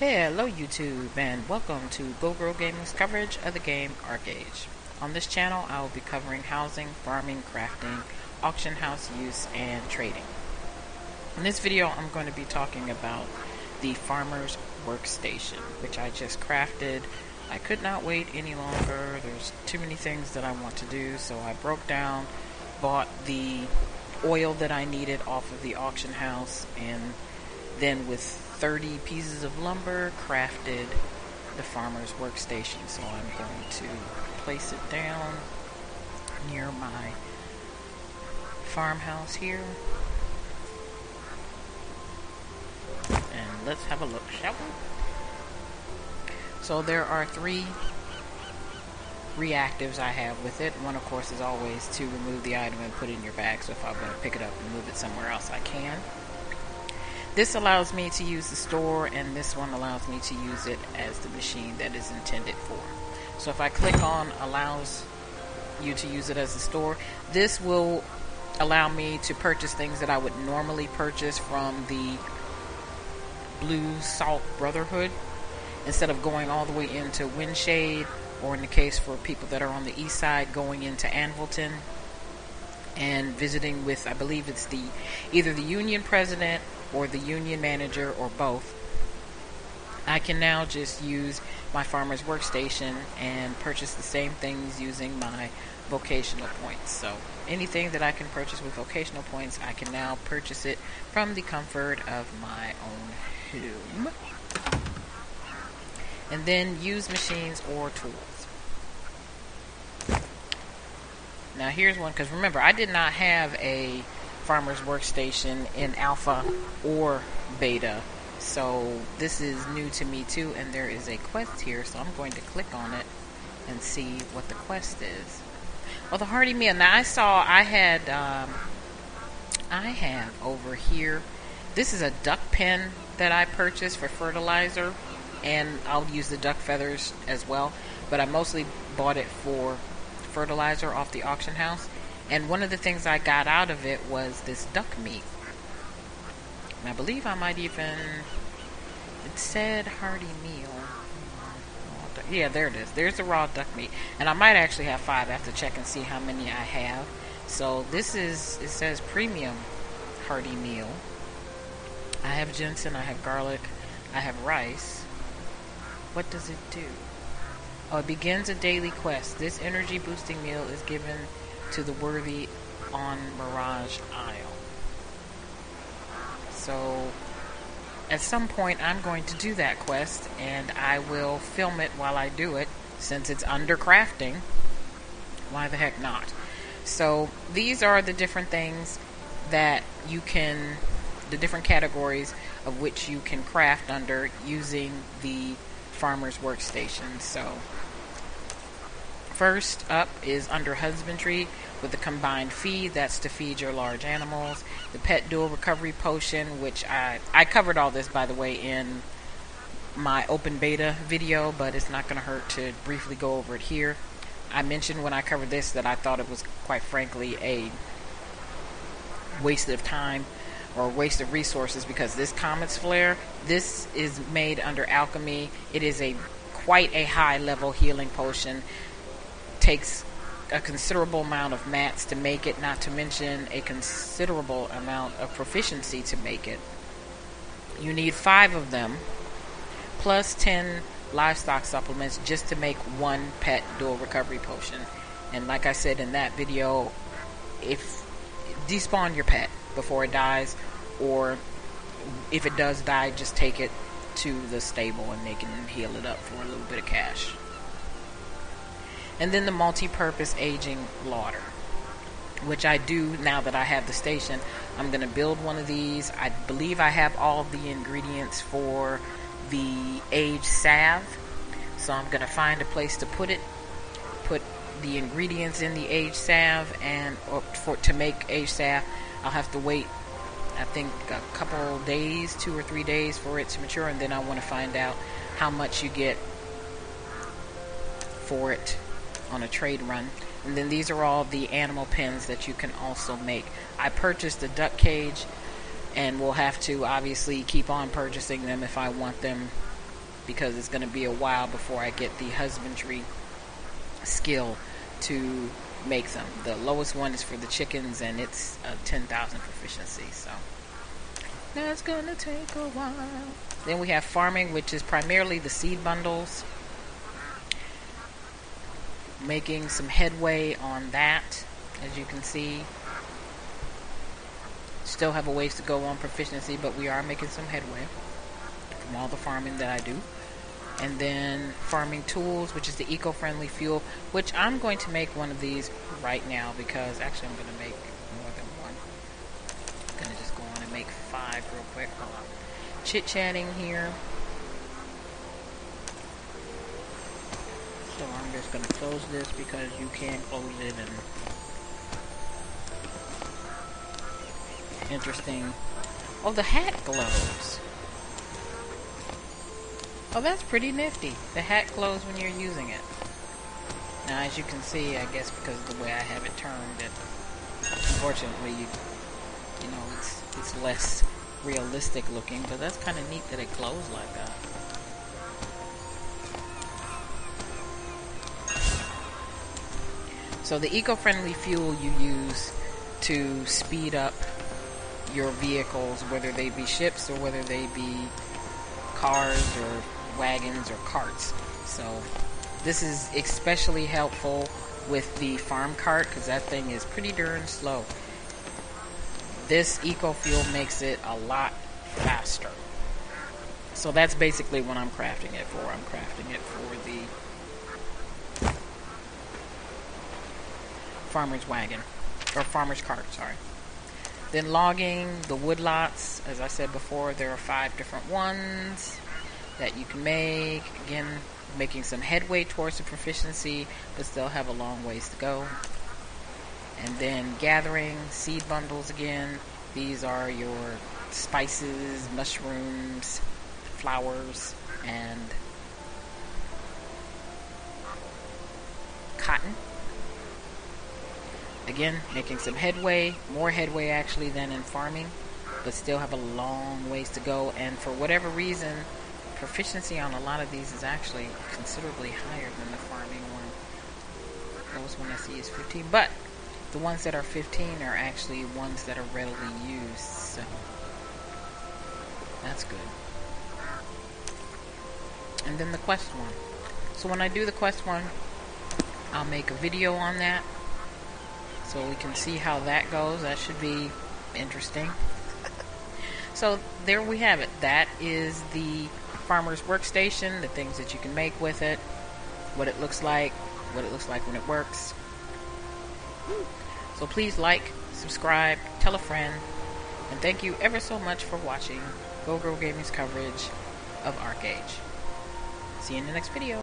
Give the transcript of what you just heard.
Hello YouTube and welcome to Go Girl Gaming's coverage of the game Arche. On this channel I will be covering housing, farming, crafting, auction house use, and trading. In this video I'm going to be talking about the Farmers Workstation, which I just crafted. I could not wait any longer. There's too many things that I want to do, so I broke down, bought the oil that I needed off of the auction house, and then with 30 pieces of lumber crafted the Farmers Workstation. So I'm going to place it down near my farmhouse here, and let's have a look, shall we? So there are 3 reactives I have with it. One, of course, is always to remove the item and put it in your bag, so if I'm going to pick it up and move it somewhere else, I can. This allows me to use the store, and this one allows me to use it as the machine that is intended for. So if I click on allows you to use it as a store, this will allow me to purchase things that I would normally purchase from the Blue Salt Brotherhood, instead of going all the way into Windshade, or in the case for people that are on the east side, going into Anvilton and visiting with, I believe it's either the union president or the union manager or both. I can now just use my Farmer's Workstation and purchase the same things using my vocational points. So anything that I can purchase with vocational points, I can now purchase it from the comfort of my own home. And then use machines or tools. Now here's one, because remember, I did not have a Farmer's Workstation in alpha or beta, so this is new to me too, and there is a quest here, so I'm going to click on it and see what the quest is. Well, the hearty meal. Now I have over here, this is a duck pen that I purchased for fertilizer, and I'll use the duck feathers as well, but I mostly bought it for fertilizer off the auction house. And one of the things I got out of it was this duck meat. And I believe I might even, it said hearty meal. Yeah, there it is. There's the raw duck meat. And I might actually have 5. I have to check and see how many I have. So this is, it says premium hearty meal. I have ginseng, I have garlic, I have rice. What does it do? Oh, it begins a daily quest. This energy boosting meal is given to the worthy on Mirage Isle. So at some point I'm going to do that quest, and I will film it while I do it, since it's under crafting. Why the heck not? So these are the different things that you can, the different categories of which you can craft under using the Farmer's Workstation. So first up is under husbandry with the combined feed. That's to feed your large animals. The pet dual recovery potion, which I covered all this, by the way, in my open beta video, but it's not going to hurt to briefly go over it here. I mentioned when I covered this that I thought it was, quite frankly, a waste of time or waste of resources, because this Comet's Flare, this is made under alchemy. It is quite a high level healing potion. Takes a considerable amount of mats to make it, not to mention a considerable amount of proficiency to make it. You need 5 of them, plus 10 livestock supplements just to make 1 pet dual recovery potion. And like I said in that video, if despawn your pet before it dies, or if it does die, just take it to the stable and they can heal it up for a little bit of cash. And then the multi-purpose aging lauder, which I do now that I have the station. I'm going to build one of these. I believe I have all the ingredients for the aged salve, so I'm going to find a place to put it, put the ingredients in the aged salve, and to make aged salve I'll have to wait, I think, a couple days, 2 or 3 days for it to mature, and then I want to find out how much you get for it on a trade run. And then these are all the animal pens that you can also make. I purchased a duck cage and will have to obviously keep on purchasing them if I want them because it's going to be a while before I get the husbandry skill to make them. The lowest one is for the chickens, and it's a 10,000 proficiency, so that's going to take a while. Then we have farming, which is primarily the seed bundles. Making some headway on that, as you can see. Still have a ways to go on proficiency, but we are making some headway from all the farming that I do. And then farming tools, which is the eco-friendly fuel, which I'm going to make one of these right now, because actually I'm going to make more than one. I'm going to just go on and make 5 real quick. Hold on. Chit-chatting here. So I'm just going to close this because you can close it. And interesting. Oh, the hat glows. Oh, that's pretty nifty. The hat glows when you're using it. Now, as you can see, I guess because of the way I have it turned, it unfortunately, you know, it's less realistic looking, but that's kind of neat that it glows like that. So the eco-friendly fuel you use to speed up your vehicles, whether they be ships or whether they be cars or wagons or carts. So this is especially helpful with the farm cart, because that thing is pretty darn slow. This eco fuel makes it a lot faster. So that's basically what I'm crafting it for. I'm crafting it for the farmer's wagon, or farmer's cart, sorry. Then logging, the woodlots, as I said before, there are 5 different ones that you can make. Again, making some headway towards the proficiency, but still have a long ways to go. And then gathering, seed bundles again. These are your spices, mushrooms, flowers, and cotton. Again, making some headway, more headway actually than in farming, but still have a long ways to go. And for whatever reason, proficiency on a lot of these is actually considerably higher than the farming one. The lowest one I see is 15, but the ones that are 15 are actually ones that are readily used, so that's good. And then the quest one. So when I do the quest one, I'll make a video on that, so we can see how that goes. That should be interesting. So there we have it. That is the Farmers Workstation, the things that you can make with it, what it looks like when it works. So please like, subscribe, tell a friend, and thank you ever so much for watching Go Girl Gaming's coverage of Arche. See you in the next video.